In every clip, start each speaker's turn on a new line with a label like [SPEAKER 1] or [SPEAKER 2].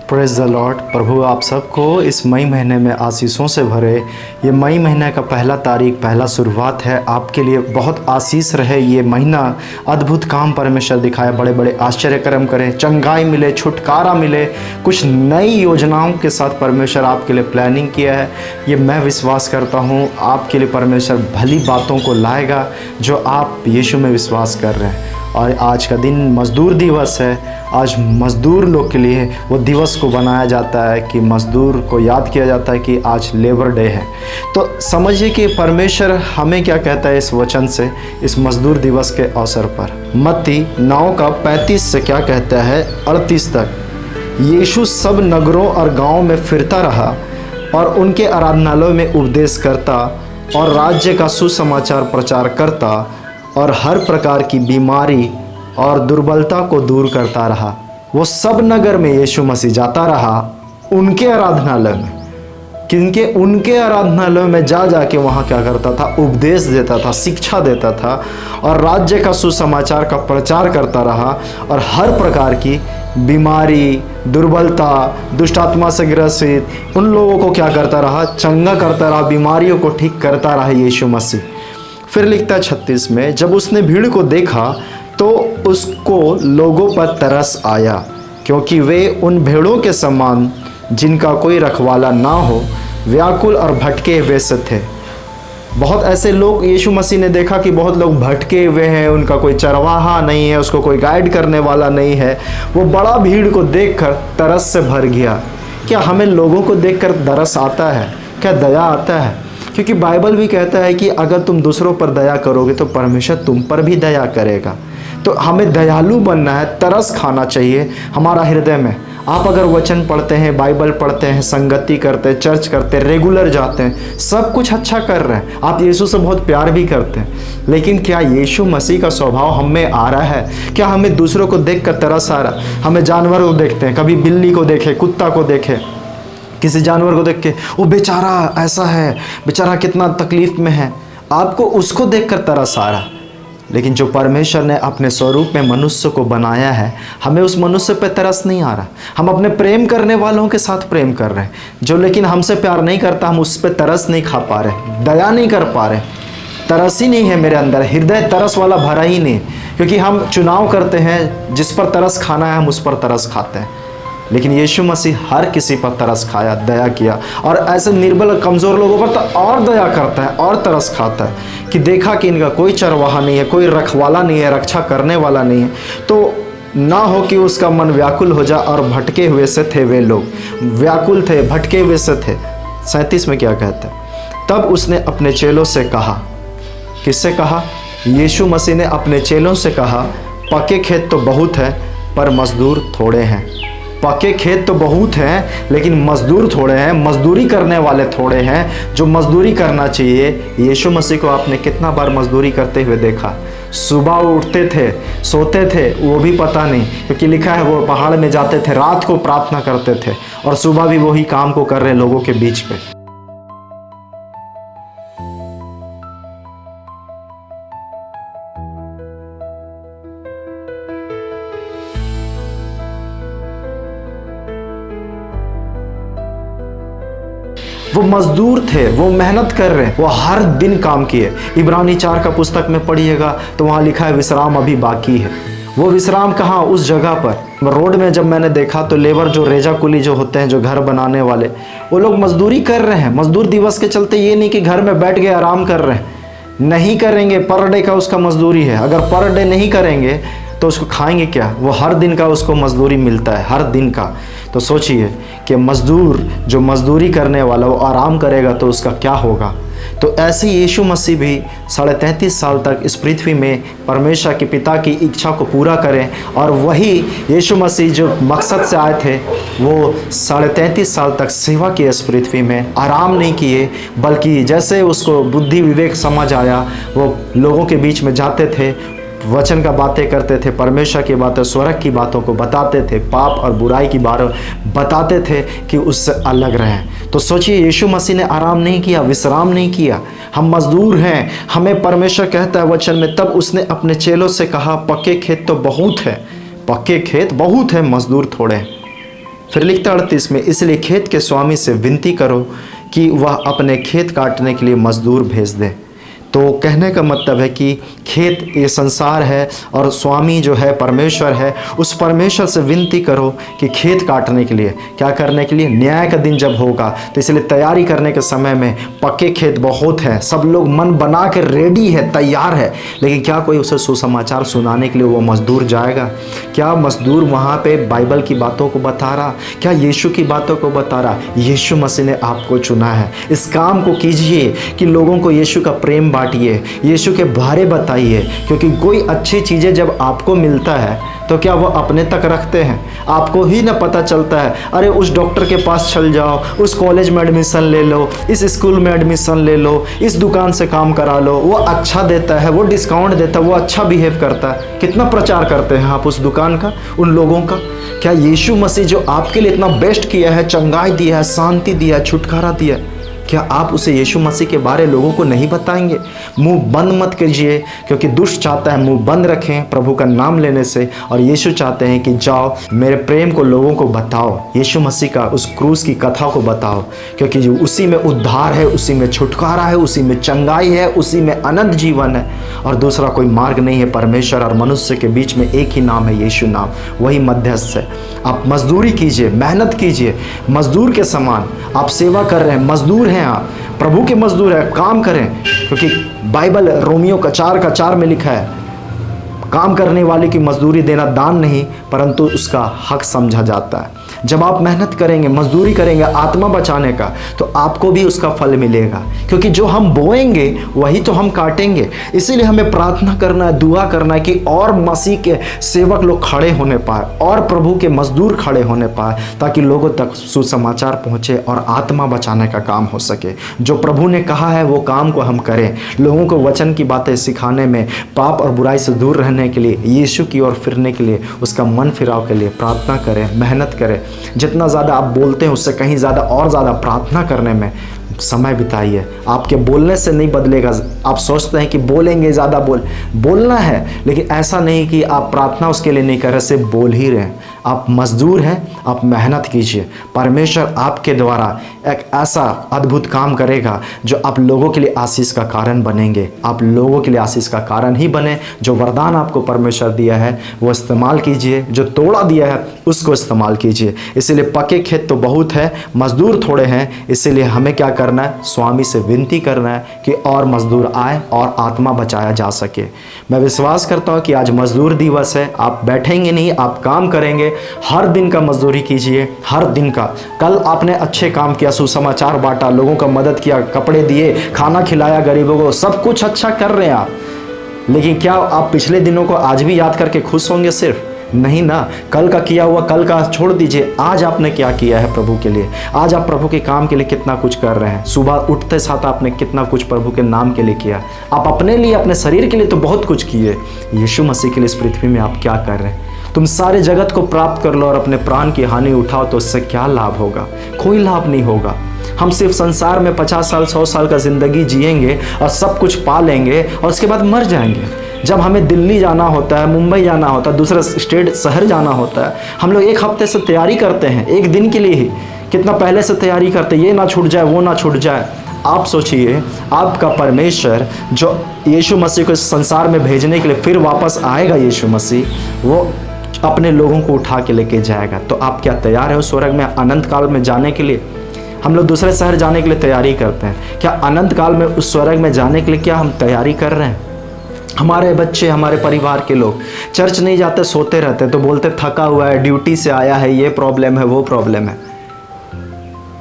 [SPEAKER 1] Praise the Lord. प्रभु आप सबको इस मई महीने में आशीषों से भरे। ये मई महीने का पहला तारीख, पहला शुरुआत है। आपके लिए बहुत आशीष रहे ये महीना। अद्भुत काम परमेश्वर दिखाए, बड़े बड़े आश्चर्य कर्म करें, चंगाई मिले, छुटकारा मिले, कुछ नई योजनाओं के साथ परमेश्वर आपके लिए प्लानिंग किया है। ये मैं विश्वास करता हूँ आपके लिए परमेश्वर भली बातों को लाएगा जो आप यीशु में विश्वास कर रहे हैं। और आज का दिन मज़दूर दिवस है। आज मज़दूर लोग के लिए वो दिवस को बनाया जाता है कि मज़दूर को याद किया जाता है कि आज लेबर डे है। तो समझिए कि परमेश्वर हमें क्या कहता है इस वचन से, इस मज़दूर दिवस के अवसर पर। मत्ती 9 का 35 से क्या कहता है 38 तक। यीशु सब नगरों और गाँव में फिरता रहा और उनके आराधनालयों में उपदेश करता और राज्य का सुसमाचार प्रचार करता और हर प्रकार की बीमारी और दुर्बलता को दूर करता रहा। वो सब नगर में यीशु मसीह जाता रहा, उनके आराधनालय में, किनके उनके आराधनालय में जा जाके वहाँ क्या करता था, उपदेश देता था, शिक्षा देता था और राज्य का सुसमाचार का प्रचार करता रहा और हर प्रकार की बीमारी, दुर्बलता, दुष्ट आत्मा से ग्रसित उन लोगों को क्या करता रहा, चंगा करता रहा, बीमारियों को ठीक करता रहा यीशु मसीह। फिर लिखता है 36 में, जब उसने भीड़ को देखा तो उसको लोगों पर तरस आया, क्योंकि वे उन भेड़ों के समान जिनका कोई रखवाला ना हो, व्याकुल और भटके हुए से थे। बहुत ऐसे लोग यीशु मसीह ने देखा कि बहुत लोग भटके हुए हैं, उनका कोई चरवाहा नहीं है, उसको कोई गाइड करने वाला नहीं है। वो बड़ा भीड़ को देखकर तरस से भर गया। क्या हमें लोगों को देखकर तरस आता है? क्या दया आता है? क्योंकि बाइबल भी कहता है कि अगर तुम दूसरों पर दया करोगे तो परमेश्वर तुम पर भी दया करेगा। तो हमें दयालु बनना है, तरस खाना चाहिए हमारा हृदय में। आप अगर वचन पढ़ते हैं, बाइबल पढ़ते हैं, संगति करते हैं, चर्च करते हैं, रेगुलर जाते हैं, सब कुछ अच्छा कर रहे हैं, आप यीशु से बहुत प्यार भी करते हैं, लेकिन क्या यीशु मसीह का स्वभाव हम में आ रहा है? क्या हमें दूसरों को देख कर तरस आ रहा? हमें जानवरों को देखते हैं, कभी बिल्ली को देखे, कुत्ता को देखे, किसी जानवर को देख के वो बेचारा ऐसा है, बेचारा कितना तकलीफ में है, आपको उसको देखकर तरस आ रहा। लेकिन जो परमेश्वर ने अपने स्वरूप में मनुष्य को बनाया है, हमें उस मनुष्य पे तरस नहीं आ रहा। हम अपने प्रेम करने वालों के साथ प्रेम कर रहे हैं, जो लेकिन हमसे प्यार नहीं करता, हम उस पर तरस नहीं खा पा रहे, दया नहीं कर पा रहे। तरस ही नहीं है मेरे अंदर, हृदय तरस वाला भरा ही नहीं, क्योंकि हम चुनाव करते हैं जिस पर तरस खाना है हम उस पर तरस खाते हैं। लेकिन यीशु मसीह हर किसी पर तरस खाया, दया किया, और ऐसे निर्बल कमज़ोर लोगों पर तो और दया करता है और तरस खाता है कि देखा कि इनका कोई चरवाहा नहीं है, कोई रखवाला नहीं है, रक्षा करने वाला नहीं है, तो ना हो कि उसका मन व्याकुल हो जाए। और भटके हुए से थे वे लोग, व्याकुल थे, भटके हुए से थे। 37 में क्या कहते हैं, तब उसने अपने चेलों से कहा। किससे कहा? यीशु मसीह ने अपने चेलों से कहा, पके खेत तो बहुत हैं पर मजदूर थोड़े हैं। पके खेत तो बहुत हैं लेकिन मजदूर थोड़े हैं, मजदूरी करने वाले थोड़े हैं जो मजदूरी करना चाहिए। यीशु मसीह को आपने कितना बार मजदूरी करते हुए देखा? सुबह उठते थे, सोते थे, वो भी पता नहीं, क्योंकि लिखा है वो पहाड़ में जाते थे, रात को प्रार्थना करते थे और सुबह भी वही काम को कर रहे हैं लोगों के बीच पे। वो मजदूर थे, वो मेहनत कर रहे हैं, वो हर दिन काम किए। इब्रानी 4 का पुस्तक में पढ़िएगा तो वहाँ लिखा है विश्राम अभी बाकी है। वो विश्राम कहाँ? उस जगह पर। रोड में जब मैंने देखा तो लेबर जो रेजा कुली जो होते हैं, जो घर बनाने वाले, वो लोग मजदूरी कर रहे हैं। मजदूर दिवस के चलते ये नहीं कि घर में बैठ के आराम कर रहे हैं, नहीं करेंगे। पर डे का उसका मजदूरी है। अगर पर डे नहीं करेंगे तो उसको खाएंगे क्या? वो हर दिन का उसको मजदूरी मिलता है, हर दिन का। तो सोचिए कि मजदूर, जो मजदूरी करने वाला, वो आराम करेगा तो उसका क्या होगा। तो ऐसे यीशु मसीह भी 33.5 साल तक इस पृथ्वी में परमेश्वर के पिता की इच्छा को पूरा करें, और वही यीशु मसीह जो मकसद से आए थे, वो 33.5 साल तक सेवा की इस पृथ्वी में, आराम नहीं किए, बल्कि जैसे उसको बुद्धि विवेक समझ आया वो लोगों के बीच में जाते थे, वचन का बातें करते थे, परमेश्वर की बातें, स्वर्ग की बातों को बताते थे, पाप और बुराई की बातें बताते थे कि उससे अलग रहें। तो सोचिए, यीशु मसीह ने आराम नहीं किया, विश्राम नहीं किया। हम मजदूर हैं। हमें परमेश्वर कहता है वचन में, तब उसने अपने चेलों से कहा, पक्के खेत तो बहुत है, पक्के खेत बहुत है, मजदूर थोड़े हैं। फिर लिखता 38 में, इसलिए खेत के स्वामी से विनती करो कि वह अपने खेत काटने के लिए मजदूर भेज दे। तो कहने का मतलब है कि खेत ये संसार है और स्वामी जो है परमेश्वर है, उस परमेश्वर से विनती करो कि खेत काटने के लिए, क्या करने के लिए, न्याय का दिन जब होगा तो इसलिए तैयारी करने के समय में पक्के खेत बहुत हैं, सब लोग मन बना के रेडी है, तैयार है, लेकिन क्या कोई उसे सुसमाचार सुनाने के लिए वो मजदूर जाएगा? क्या मजदूर वहाँ पे बाइबल की बातों को बता रहा? क्या यीशु की बातों को बता रहा? यीशु मसीह ने आपको चुना है। इस काम को कीजिए कि लोगों को यीशु का प्रेम बांटिए, यीशु के बारे बताइए, क्योंकि कोई अच्छी चीज़ें जब आपको मिलता है तो क्या वो अपने तक रखते हैं? आपको ही ना पता चलता है, अरे उस डॉक्टर के पास चल जाओ, उस कॉलेज में एडमिशन ले लो, इस स्कूल में एडमिशन ले लो, इस दुकान से काम करा लो, वो अच्छा देता है, वो डिस्काउंट देता है, वो अच्छा बिहेव करता है। कितना प्रचार करते हैं आप उस दुकान का, उन लोगों का? क्या यीशु मसीह जो आपके लिए इतना बेस्ट किया है, चंगाई दिया है, शांति दिया है, छुटकारा दिया है, क्या आप उसे यीशु मसीह के बारे लोगों को नहीं बताएंगे? मुंह बंद मत कीजिए, क्योंकि दुष्ट चाहता है मुंह बंद रखें प्रभु का नाम लेने से, और यीशु चाहते हैं कि जाओ मेरे प्रेम को लोगों को बताओ, यीशु मसीह का उस क्रूस की कथा को बताओ, क्योंकि जो उसी में उद्धार है, उसी में छुटकारा है, उसी में चंगाई है, उसी में अनंत जीवन है, और दूसरा कोई मार्ग नहीं है। परमेश्वर और मनुष्य के बीच में एक ही नाम है, यीशु नाम, वही मध्यस्थ है। आप मजदूरी कीजिए, मेहनत कीजिए, मजदूर के समान आप सेवा कर रहे हैं, मजदूर हैं आप, प्रभु के मजदूर हैं, काम करें, क्योंकि बाइबल रोमियो का 4 में लिखा है, काम करने वाले की मजदूरी देना दान नहीं परंतु उसका हक समझा जाता है। जब आप मेहनत करेंगे, मजदूरी करेंगे आत्मा बचाने का, तो आपको भी उसका फल मिलेगा, क्योंकि जो हम बोएंगे वही तो हम काटेंगे। इसीलिए हमें प्रार्थना करना है, दुआ करना है कि और मसीह के सेवक लोग खड़े होने पाए, और प्रभु के मजदूर खड़े होने पाए, ताकि लोगों तक सुसमाचार पहुँचे और आत्मा बचाने का काम हो सके। जो प्रभु ने कहा है वो काम को हम करें, लोगों को वचन की बातें सिखाने में, पाप और बुराई से दूर रहने के लिए, यीशु की ओर फिरने के लिए, उसका मन फिराव के लिए प्रार्थना करें, मेहनत करें। जितना ज़्यादा आप बोलते हैं उससे कहीं ज़्यादा और ज़्यादा प्रार्थना करने में समय बिताइए। आपके बोलने से नहीं बदलेगा। आप सोचते हैं कि बोलेंगे, ज़्यादा बोलना है, लेकिन ऐसा नहीं कि आप प्रार्थना उसके लिए नहीं कर रहे, सिर्फ बोल ही रहे हैं। आप मजदूर हैं, आप मेहनत कीजिए। परमेश्वर आपके द्वारा एक ऐसा अद्भुत काम करेगा जो आप लोगों के लिए आशीष का कारण बनेंगे। आप लोगों के लिए आशीष का कारण ही बने। जो वरदान आपको परमेश्वर दिया है वो इस्तेमाल कीजिए, जो तोड़ा दिया है उसको इस्तेमाल कीजिए। इसीलिए पके खेत तो बहुत है, मजदूर थोड़े हैं, इसीलिए हमें क्या करना है? स्वामी से विनती करना है कि और मजदूर आए और आत्मा बचाया जा सके। मैं विश्वास करता हूँ कि आज मजदूर दिवस है। आप बैठेंगे नहीं, आप काम करेंगे। हर दिन का मजदूरी कीजिए, हर दिन का। कल आपने अच्छे काम किया, सुसमाचार बांटा, लोगों का मदद किया, कपड़े दिए, खाना खिलाया गरीबों को, सब कुछ अच्छा कर रहे हैं आप, लेकिन क्या आप पिछले दिनों को आज भी याद करके खुश होंगे? सिर्फ नहीं ना। कल का किया हुआ कल का छोड़ दीजिए, आज आपने क्या किया है प्रभु के लिए। आज आप प्रभु के काम के लिए कितना कुछ कर रहे हैं। सुबह उठते साथ आपने कितना कुछ प्रभु के नाम के लिए किया। आप अपने लिए, अपने शरीर के लिए तो बहुत कुछ किए, यीशु मसीह के लिए इस पृथ्वी में आप क्या कर रहे हैं? तुम सारे जगत को प्राप्त कर लो और अपने प्राण की हानि उठाओ तो उससे क्या लाभ होगा? कोई लाभ नहीं होगा। हम सिर्फ संसार में 50 साल 100 साल का ज़िंदगी जिएंगे और सब कुछ पा लेंगे और उसके बाद मर जाएंगे। जब हमें दिल्ली जाना होता है, मुंबई जाना होता है, दूसरा स्टेट शहर जाना होता है, हम लोग 1 हफ्ते से तैयारी करते हैं, 1 दिन के लिए ही कितना पहले से तैयारी करते हैं, ये ना छूट जाए, वो ना छूट जाए। आप सोचिए, आपका परमेश्वर जो यीशु मसीह को इस संसार में भेजने के लिए फिर वापस आएगा, यीशु मसीह वो अपने लोगों को उठा के लेके जाएगा। तो आप क्या तैयार हैं उस स्वर्ग में अनंत काल में जाने के लिए? हम लोग दूसरे शहर जाने के लिए तैयारी करते हैं, क्या अनंत काल में उस स्वर्ग में जाने के लिए क्या हम तैयारी कर रहे हैं? हमारे बच्चे, हमारे परिवार के लोग चर्च नहीं जाते, सोते रहते, तो बोलते थका हुआ है, ड्यूटी से आया है, ये प्रॉब्लम है, वो प्रॉब्लम है।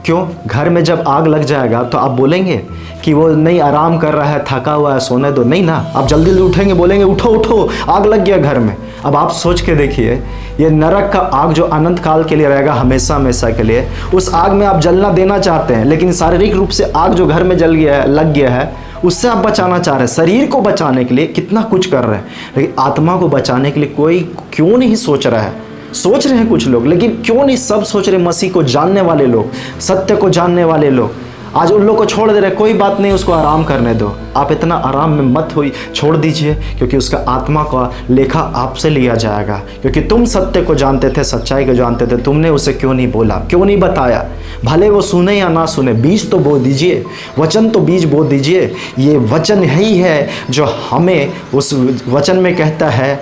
[SPEAKER 1] क्यों? घर में जब आग लग जाएगा तो आप बोलेंगे कि वो नहीं आराम कर रहा है, थका हुआ है, सोने दो? नहीं ना, आप जल्दी जल्दी उठेंगे, बोलेंगे उठो उठो, आग लग गया घर में। अब आप सोच के देखिए, ये नरक का आग जो अनंत काल के लिए रहेगा, हमेशा हमेशा के लिए, उस आग में आप जलना देना चाहते हैं, लेकिन शारीरिक रूप से आग जो घर में जल गया है, लग गया है, उससे आप बचाना चाह रहे हैं। शरीर को बचाने के लिए कितना कुछ कर रहे हैं, लेकिन आत्मा को बचाने के लिए कोई क्यों नहीं सोच रहा है? सोच रहे हैं कुछ लोग, लेकिन क्यों नहीं सब सोच रहे? मसीह को जानने वाले लोग, सत्य को जानने वाले लोग, आज उन लोग को छोड़ दे रहे, कोई बात नहीं, उसको आराम करने दो। आप इतना आराम में मत हुई, छोड़ दीजिए, क्योंकि उसका आत्मा का लेखा आपसे लिया जाएगा। क्योंकि तुम सत्य को जानते थे, सच्चाई को जानते थे, तुमने उसे क्यों नहीं बोला, क्यों नहीं बताया? भले वो सुने या ना सुने, बीज तो बो दीजिए, वचन तो बीज बो दीजिए। ये वचन ही है जो हमें उस वचन में कहता है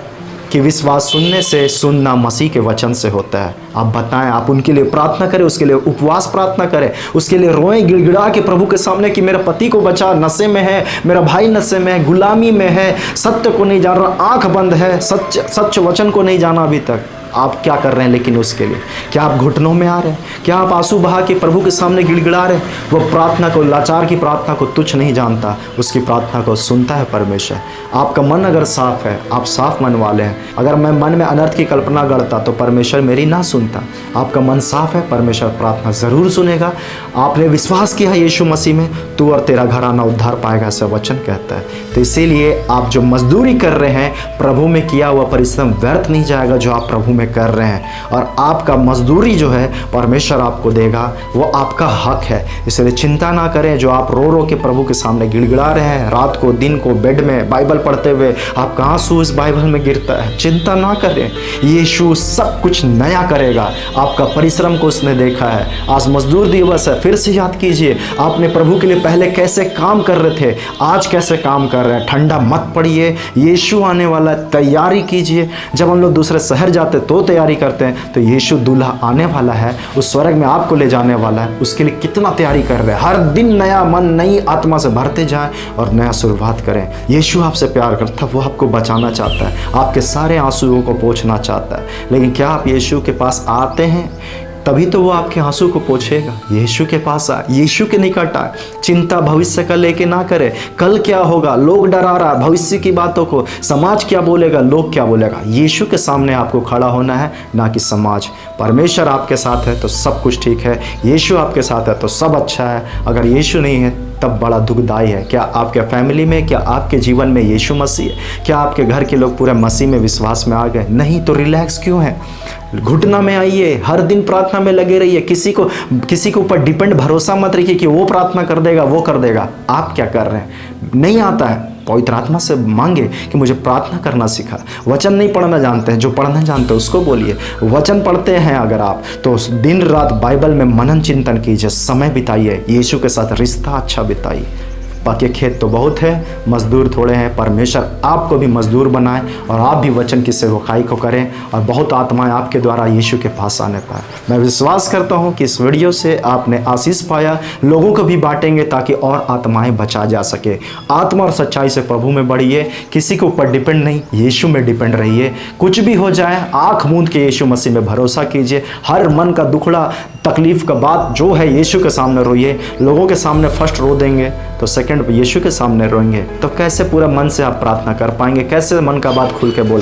[SPEAKER 1] कि विश्वास सुनने से, सुनना मसीह के वचन से होता है। आप बताएं, आप उनके लिए प्रार्थना करें, उसके लिए उपवास प्रार्थना करें, उसके लिए रोएं गिड़गिड़ा के प्रभु के सामने कि मेरे पति को बचा, नशे में है, मेरा भाई नशे में है, गुलामी में है, सत्य को नहीं जान रहा, आंख बंद है, सच वचन को नहीं जाना अभी तक। आप क्या कर रहे हैं लेकिन उसके लिए? क्या आप घुटनों में आ रहे हैं? क्या आप आंसू बहा के प्रभु के सामने गिड़गिड़ा रहे हैं? वो प्रार्थना को, लाचार की प्रार्थना को तुच्छ नहीं जानता, उसकी प्रार्थना को सुनता है परमेश्वर। आपका मन अगर साफ है, आप साफ मन वाले हैं, अगर मैं मन में अनर्थ की कल्पना गढ़ता तो परमेश्वर मेरी ना सुनता। आपका मन साफ है, परमेश्वर प्रार्थना ज़रूर सुनेगा। आपने विश्वास किया यीशु मसीह में, तू और तेरा घराना उद्धार पाएगा, ऐसा वचन कहता है। तो इसीलिए आप जो मजदूरी कर रहे हैं, प्रभु में किया हुआ परिश्रम व्यर्थ नहीं जाएगा जो आप प्रभु में कर रहे हैं। और आपका मजदूरी जो है परमेश्वर आपको देगा, वो आपका हक है। इसलिए चिंता ना करें। जो आप रो रो के प्रभु के सामने गिड़गिड़ा रहे हैं, रात को दिन को बेड में बाइबल पढ़ते हुए आपका आंसू इस बाइबल में गिरता है, चिंता ना करें। यीशु सब कुछ नया करेगा। आपका परिश्रम को उसने देखा है। आज मजदूर दिवस है, फिर से याद कीजिए आपने प्रभु के लिए पहले कैसे काम कर रहे थे, आज कैसे काम कर रहे हैं। ठंडा मत पड़िए, यीशु आने वाला, तैयारी कीजिए। जब हम लोग दूसरे शहर जाते तो तैयारी करते हैं, तो यीशु दूल्हा आने वाला है, उस स्वर्ग में आपको ले जाने वाला है, उसके लिए कितना तैयारी कर रहे हैं। हर दिन नया मन, नई आत्मा से भरते जाएं और नया शुरुआत करें। यीशु आपसे प्यार करता है, वो आपको बचाना चाहता है, आपके सारे आंसुओं को पोंछना चाहता है। लेकिन क्या आप यीशु के पास आते हैं? तभी तो वो आपके आंसू को पोंछेगा। यीशु के पास आ, यीशु के निकट आ। चिंता भविष्य का लेके ना करे, कल क्या होगा, लोग डरा रहा, भविष्य की बातों को, समाज क्या बोलेगा, लोग क्या बोलेगा। यीशु के सामने आपको खड़ा होना है, ना कि समाज। परमेश्वर आपके साथ है तो सब कुछ ठीक है, यीशु आपके साथ है तो सब अच्छा है। अगर यीशु नहीं है तब बड़ा दुखदाई है। क्या आपके फैमिली में, क्या आपके जीवन में यीशु मसीह है? क्या आपके घर के लोग पूरे मसीह में विश्वास में आ गए? नहीं तो रिलैक्स क्यों है? घुटना में आइए, हर दिन प्रार्थना में लगे रहिए। किसी के ऊपर डिपेंड भरोसा मत रखिए कि वो प्रार्थना कर देगा, वो कर देगा। आप क्या कर रहे हैं? नहीं आता है, पवित्र आत्मा से मांगे कि मुझे प्रार्थना करना सिखा। वचन नहीं पढ़ना जानते हैं, जो पढ़ना जानते हैं उसको बोलिए। वचन पढ़ते हैं अगर आप, तो दिन रात बाइबल में मनन चिंतन कीजिए, समय बिताइए, यीशु के साथ रिश्ता अच्छा बिताइए। बाकी खेत तो बहुत है, मजदूर थोड़े हैं। परमेश्वर आपको भी मजदूर बनाए और आप भी वचन की सेवकाई को करें और बहुत आत्माएं आपके द्वारा यीशु के पास आने पाए। मैं विश्वास करता हूं कि इस वीडियो से आपने आशीष पाया, लोगों को भी बांटेंगे ताकि और आत्माएं बचा जा सके। आत्मा और सच्चाई से प्रभु में बढ़िए, किसी के ऊपर डिपेंड नहीं, यीशु में डिपेंड रहिए। कुछ भी हो जाए, आँख मूंद के यीशु मसीह में भरोसा कीजिए। हर मन का दुखड़ा, तकलीफ का बात जो है यीशु के सामने रोइए। लोगों के सामने फर्स्ट रो देंगे तो सेकंड यीशु के सामने रोएंगे, तो कैसे पूरा मन से आप प्रार्थना कर पाएंगे? कैसे मन का बात खुल के बोल?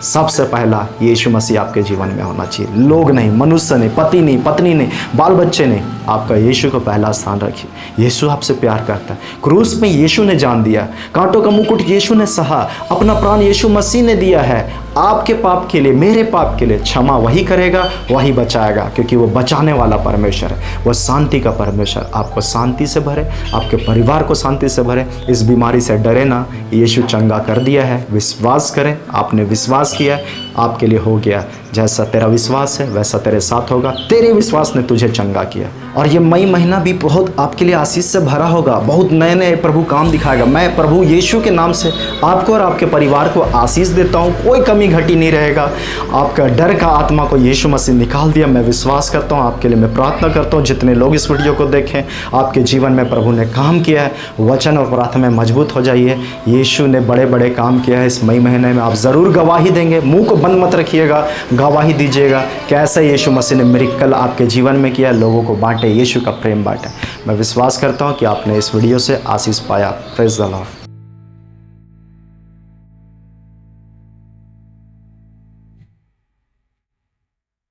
[SPEAKER 1] सबसे पहला यीशु मसीह आपके जीवन में होना चाहिए। लोग नहीं, मनुष्य नहीं, पति नहीं, पत्नी नहीं, बाल बच्चे नहीं, आपका यीशु को पहला स्थान रखिए। यीशु आपसे प्यार करता है। क्रूस में यीशु ने जान दिया, कांटों का मुकुट यीशु ने सहा, अपना प्राण यीशु मसीह ने दिया है। आपके पाप के लिए, मेरे पाप के लिए क्षमा वही करेगा, वही बचाएगा, क्योंकि वो बचाने वाला परमेश्वर है, वो शांति का परमेश्वर। आपको शांति से भरे, आपके परिवार को शांति से भरे। इस बीमारी से डरे ना, यीशु चंगा कर दिया है। विश्वास करें, आपने विश्वास किया, आपके लिए हो गया। जैसा तेरा विश्वास है वैसा तेरे साथ होगा। तेरे विश्वास ने तुझे चंगा किया। और ये मई महीना भी बहुत आपके लिए आशीष से भरा होगा। बहुत नए नए प्रभु काम दिखाएगा। मैं प्रभु यीशु के नाम से आपको और आपके परिवार को आशीष देता हूँ। कोई कमी घटी नहीं रहेगा। आपका डर का आत्मा को यीशु मसीह निकाल दिया। मैं विश्वास करता हूँ, आपके लिए मैं प्रार्थना करता हूँ। जितने लोग इस वीडियो को देखें, आपके जीवन में प्रभु ने काम किया है। वचन और प्रार्थना में मजबूत हो जाइए। यीशु ने बड़े बड़े काम किया है। इस मई महीने में आप ज़रूर गवाही देंगे। मुंह को बंद मत रखिएगा, गवाही दीजिएगा कैसे यीशु मसीह ने मिरेकल आपके जीवन में किया। लोगों को बांटे, यीशु का प्रेम बांटे। मैं विश्वास करता हूँ कि आपने इस वीडियो से आशीष पाया। Praise the Lord.